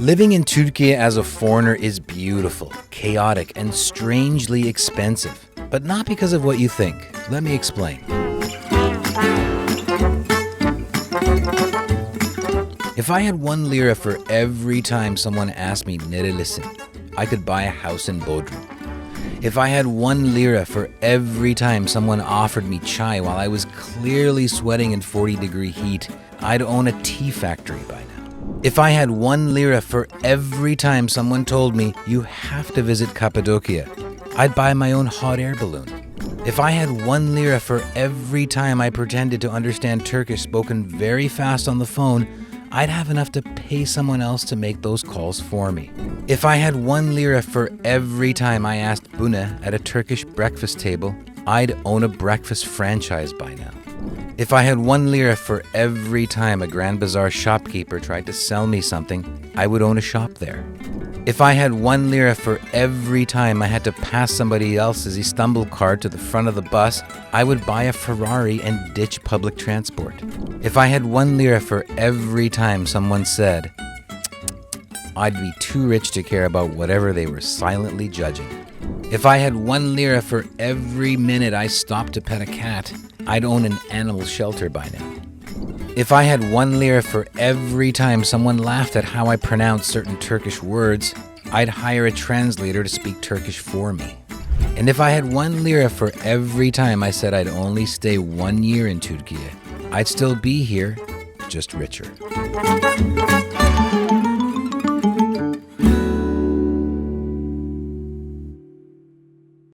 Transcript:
Living in Türkiye as a foreigner is beautiful, chaotic, and strangely expensive. But not because of what you think. Let me explain. If I had 1 lira for every time someone asked me nerelisin, I could buy a house in Bodrum. If I had 1 lira for every time someone offered me chai while I was clearly sweating in 40-degree heat, I'd own a tea factory by now. If I had 1 lira for every time someone told me, you have to visit Cappadocia, I'd buy my own hot air balloon. If I had 1 lira for every time I pretended to understand Turkish spoken very fast on the phone, I'd have enough to pay someone else to make those calls for me. If I had 1 lira for every time I asked buna at a Turkish breakfast table, I'd own a breakfast franchise by now. If I had 1 lira for every time a Grand Bazaar shopkeeper tried to sell me something, I would own a shop there. If I had 1 lira for every time I had to pass somebody else's Istanbul card to the front of the bus, I would buy a Ferrari and ditch public transport. If I had 1 lira for every time someone said, I'd be too rich to care about whatever they were silently judging. If I had 1 lira for every minute I stopped to pet a cat, I'd own an animal shelter by now. If I had 1 lira for every time someone laughed at how I pronounced certain Turkish words, I'd hire a translator to speak Turkish for me. And if I had 1 lira for every time I said I'd only stay 1 year in Türkiye, I'd still be here, just richer.